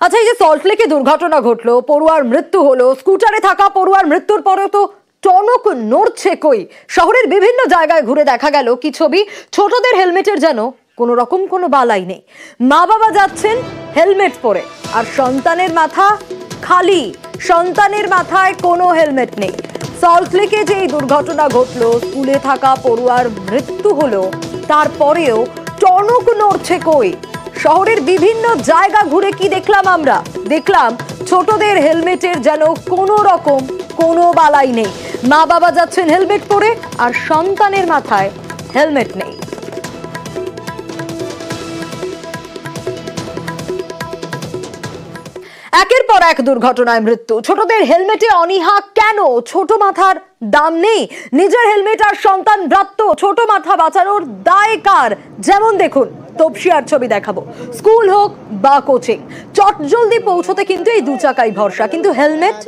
আচ্ছা, এই যে সল্টলেকে দুর্ঘটনা ঘটলো, পড়ুয়ার মৃত্যু হলো, স্কুটারে থাকা পড়ুয়ার মৃত্যুর পরেও তো টনক নড়ছে কই। শহরের বিভিন্ন জায়গায় ঘুরে দেখা গেল কি ছবি, ছোটদের হেলমেটের যেন কোনো রকম কোনো বালাই নেই। মা বাবা যাচ্ছেন হেলমেট পরে, আর সন্তানের মাথা খালি, সন্তানের মাথায় কোনো হেলমেট নেই। সল্টলেকে যে এই দুর্ঘটনা ঘটলো, স্কুলে থাকা পড়ুয়ার মৃত্যু হলো, তারপরেও টনক নড়ছে কই। শহরের বিভিন্ন জায়গা ঘুরে কি দেখলাম আমরা? দেখলাম ছোটদের হেলমেটের যেন কোনো রকম কোনো বালাই নেই। মা বাবা যাচ্ছেন হেলমেট পরে, আর সন্তানের মাথায় হেলমেট নেই। একের পর এক দুর্ঘটনায় মৃত্যু, ছোটদের হেলমেটে অনীহা কেন? ছোট মাথার দাম নেই? নিজের হেলমেট আর সন্তান ব্রাত্য, ছোট মাথা বাঁচানোর দায় কার? যেমন দেখুন, তপসিয়ার ছবি দেখাবো, স্কুল হোক বা কোচিং, চটজলদি পৌঁছতে কিন্তু এই দু চাকাই ভরসা, কিন্তু হেলমেট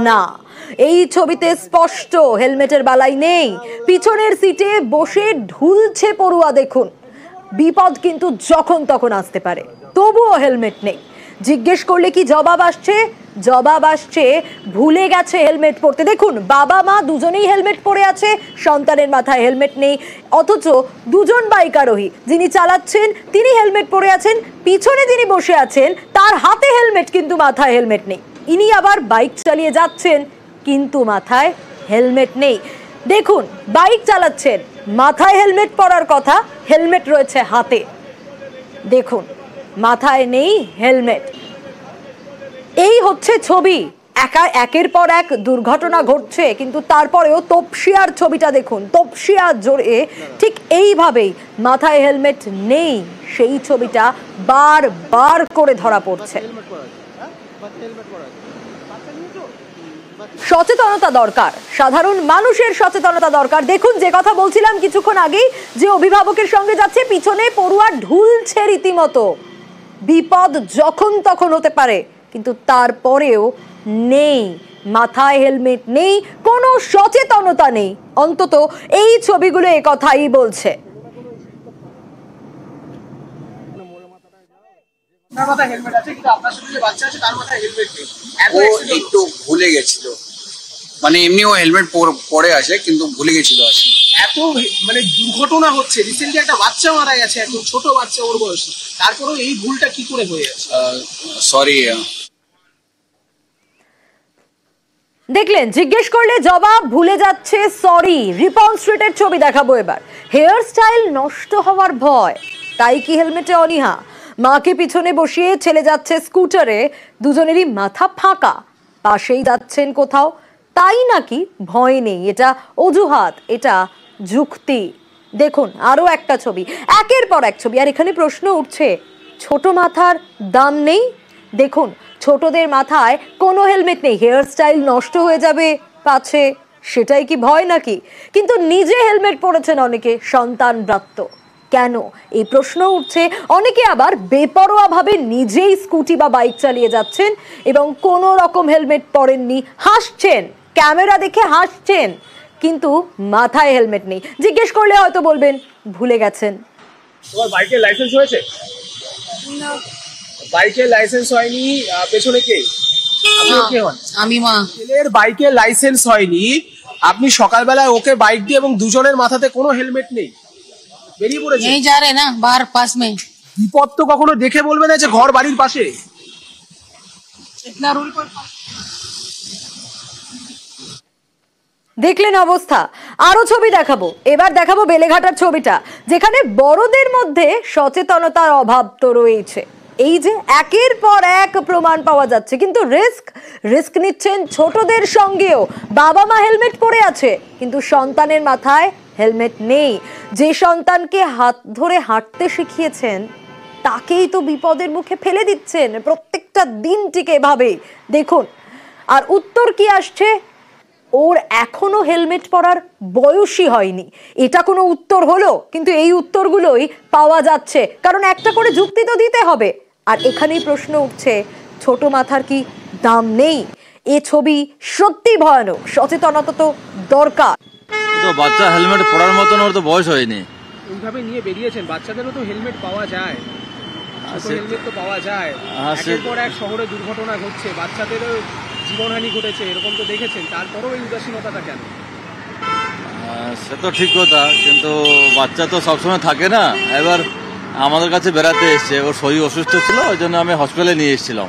না। এই ছবিতে স্পষ্ট হেলমেটের বালাই নেই, পিছনের সিটে বসে ঢুলছে পড়ুয়া। দেখুন, বিপদ কিন্তু যখন তখন আসতে পারে, তবুও হেলমেট নেই। জিজ্ঞেস করলে কি জবাব আসছে? জবাব আসছে ভুলে গেছে হেলমেট পরতে। দেখুন, বাবা মা দুজনেই হেলমেট পরে আছে, সন্তানের মাথায় হেলমেট নেই। অথচ দুজন বাইক আরোহী, যিনি চালাচ্ছেন তিনি হেলমেট পরে আছেন, পিছনে যিনি বসে আছেন তার হাতে হেলমেট কিন্তু মাথায় হেলমেট নেই। ইনি আবার বাইক চালিয়ে যাচ্ছেন, কিন্তু মাথায় হেলমেট নেই। দেখুন, বাইক চালাচ্ছেন, মাথায় হেলমেট পরার কথা, হেলমেট রয়েছে হাতে। দেখুন, মাথায় নেই হেলমেট। এই হচ্ছে ছবি। একের পর এক দুর্ঘটনা ঘটছে, কিন্তু তারপরেও তপসিয়ার ছবিটা দেখুন, তপসিয়া জোরে ঠিক এইভাবেই মাথায় হেলমেট নেই, সেই ছবিটা বারবার করে ধরা পড়ছে। সচেতনতা দরকার, সাধারণ মানুষের সচেতনতা দরকার। দেখুন, যে কথা বলছিলাম কিছুক্ষণ আগেই, যে অভিভাবকের সঙ্গে যাচ্ছে, পিছনে পড়ুয়া ঢুলছে রীতিমতো। বিপদ যখন তখন হতে পারে, কিন্তু তারপরেও নেই মাথায় হেলমেট, নেই কোনো সচেতনতা নেই। অন্তত এই ছবিগুলো এ কথাই বলছে। একটু ভুলে গেছিল, মানে এমনি ও হেলমেট পরে আছে কিন্তু ভুলে গেছিল। এত মানে দুর্ঘটনা হচ্ছে, রিসেন্টলি একটা বাচ্চা মারা গেছে, একদম ছোট বাচ্চা, ওর বয়সী, তারপরেও এই ভুলটা কি করে হয়ে যাচ্ছে? সরি। দেখলেন, জিজ্ঞেস করলে জবাব ভুলে যাচ্ছে সরি। রিপন স্ট্রিটের ছবি দেখাবো এবার। হেয়ার স্টাইল নষ্ট হওয়ার ভয়, তাই কি হেলমেটে অনীহা? মাকে পিছনে বসিয়ে ছেলে যাচ্ছে স্কুটারে, দুজনেরই মাথা ফাঁকা, পাশেই যাচ্ছেন কোথাও, তাই নাকি ভয় নেই? এটা অজুহাত, এটা যুক্তি। দেখুন আরো একটা ছবি, একের পর এক ছবি, আর এখানে প্রশ্ন উঠছে, ছোট মাথার দাম নেই? দেখুন, ছোটদের মাথায় কোনো হেলমেট নেই, হেয়ার স্টাইল নষ্ট হয়ে যাবে পাছে, সেটাই কি ভয় নাকি? কিন্তু নিজে হেলমেট পরেছেন অনেকে, সন্তান ব্রাত্য, কেন এই প্রশ্ন উঠছে। অনেকে আবার বেপরোয়া ভাবে নিজেই স্কুটি বা বাইক চালিয়ে যাচ্ছেন এবং কোনো রকম হেলমেট পরেননি, হাসছেন, ক্যামেরা দেখে হাসছেন, কিন্তু মাথায় হেলমেট নেই। জিজ্ঞেস করলে হয়তো বলবেন ভুলে গেছেন। তোমার বাইকের লাইসেন্স হয়েছে? না, বাইকের লাইসেন্স হয়নি, পেছনে কে? আমি মা। ছেলের বাইকের লাইসেন্স হয়নি, আপনি সকালবেলায় ওকে বাইক দিয়ে এবং দুজনের মাথাতে কোনো হেলমেট নেই, বেরিয়ে পড়েছে। यहीं जा रहे ना, बाहर पास में। বিপদ তো কখনো দেখে বলবে না যে ঘর বাড়ির পাশে। इतना रूल पर দেখলেন অবস্থা। আরো ছবি দেখাবো, এবার দেখাবো বেলেঘাটার ছবিটা, যেখানে বড়দের মধ্যে সচেতনতার অভাব তো রয়েছে। এই যে একের পর এক প্রমাণ পাওয়া যাচ্ছে, কিন্তু রিস্ক নিচ্ছেন ছোটদের সঙ্গেও। বাবা মা হেলমেট পরে আছে, কিন্তু সন্তানের মাথায় হেলমেট নেই। যে সন্তানকে হাত ধরে হাঁটতে শিখিয়েছেন, তাকেই তো বিপদের মুখে ফেলে দিচ্ছেন প্রত্যেকটা দিনটিকে এভাবে। দেখুন, আর উত্তর কি আসছে, ওর এখনো হেলমেট পরার বয়সই হয়নি। এটা কোনো উত্তর হলো? কিন্তু এই উত্তরগুলোই পাওয়া যাচ্ছে, কারণ একটা করে যুক্তি তো দিতে হবে। আর এখানেই প্রশ্ন উঠছে, ছোট মাথার কি দাম নেই? এ ছবি সত্যি ভয়ানক, সচেতনতা তো দরকার। তো বাচ্চা হেলমেট পরার মতন ওর তো বয়স হয়নি। এইভাবে নিয়ে বেরিয়েছেন, বাচ্চাদেরও তো হেলমেট পাওয়া যায়। ছোট হেলমেট তো পাওয়া যায়, একের পর এক শহরে দুর্ঘটনা ঘটছে, বাচ্চাদেরও জীবনহানি ঘটেছে, এরকম তো দেখেছেন, তারপরেও এই উদাসীনতাটা কেন? সে তো ঠিক কথা, কিন্তু বাচ্চা তো সবসময় থাকে না। এবার আমাদের কাছে বেড়াতে এসছে, ওর শরীর অসুস্থ ছিল, ওই জন্য আমি হসপিটালে নিয়ে এসেছিলাম।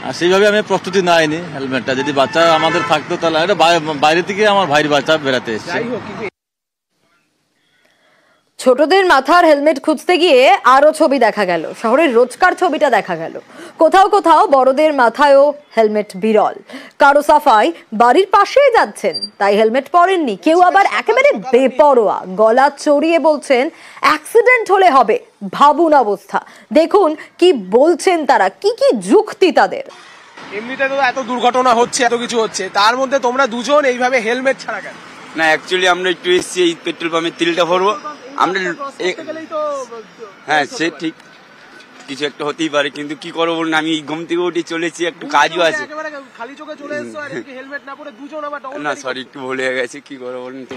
আর সেইভাবে আমি প্রস্তুতি নাইনি হেলমেটটা। যদি বাচ্চা আমাদের থাকতো তাহলে এটা বাইরে থেকে আমার ভাইয়ের বাচ্চা বেড়াতে এসছে। যাই হোক, কিন্তু ছোটদের মাথার হেলমেট খুঁজতে গিয়ে আরো ছবি দেখা গেল, শহরের রোজকার ছবিটা দেখা গেল। কোথাও কোথাও বড়দের মাথায়ও হেলমেট বিরল। কারো সাফাই বাড়ির পাশেই যাচ্ছেন, তাই হেলমেট পরেননি। কেউ আবার একেবারে বেপরোয়া, গলা চড়িয়ে বলছেন অ্যাক্সিডেন্ট হলে হবে, ভাবুন অবস্থা। দেখুন কি বলছেন তারা, কি কি যুক্তি তাদের। এমনিতে তো এত দুর্ঘটনা হচ্ছে, এত কিছু হচ্ছে, তার মধ্যে তোমরা দুজন এইভাবে হেলমেট ছাড়া কেন? না, অ্যাকচুয়ালি আমরা একটু এসছি এই পেট্রোল পাম্পে তেলটা ভরবো আমরা। হ্যাঁ, সে ঠিক, কিছু একটা হতেই পারে, কিন্তু কি করবো বলুন, আমি ঘুম থেকে উঠে চলেছি, একটু কাজও আছে। খালি চোখে চলে এসছো আর হেলমেট না পরে দুজন আবার না সরি, একটু ভুলে গেছে, কি করবো বলুন তো।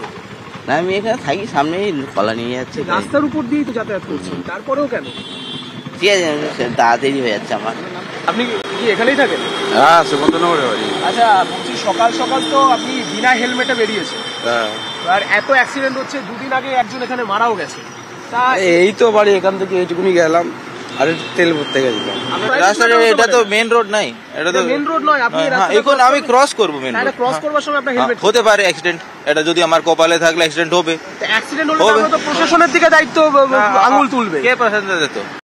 না, আমি এখানে থাকি, সামনেই কলা নিয়ে যাচ্ছি। রাস্তার উপর দিয়েই তো যাতায়াত করছেন, তারপরেও কেন? ঠিক আছে, তাড়াতাড়ি হয়ে যাচ্ছে আমার। আপনি কি এখানেই থাকেন? হ্যাঁ, সুবর্ণনগরে বাড়ি। আচ্ছা, বলছি সকাল সকাল তো আপনি বিনা হেলমেটে বেরিয়েছেন, হ্যাঁ, আর এত অ্যাক্সিডেন্ট হচ্ছে। দুদিন আগে একজন এখানে মারাও গেছে। তা এই তো বাড়ি, এখান থেকে এইটুকুনি গেলাম আর তেল ভরতে গেছিলাম। রাস্তাটা এটা তো মেন রোড নাই, এটা তো মেন রোড নয়। আপনি এখন আমি ক্রস করবো মেন রোড, ক্রস করবার সময় আপনার হেলমেট হতে পারে অ্যাক্সিডেন্ট। এটা যদি আমার কপালে থাকলে অ্যাক্সিডেন্ট হবে। অ্যাক্সিডেন্ট হলে তো প্রশাসনের দিকে দায়িত্ব আঙুল তুলবে। কে প্রশাসন দিত?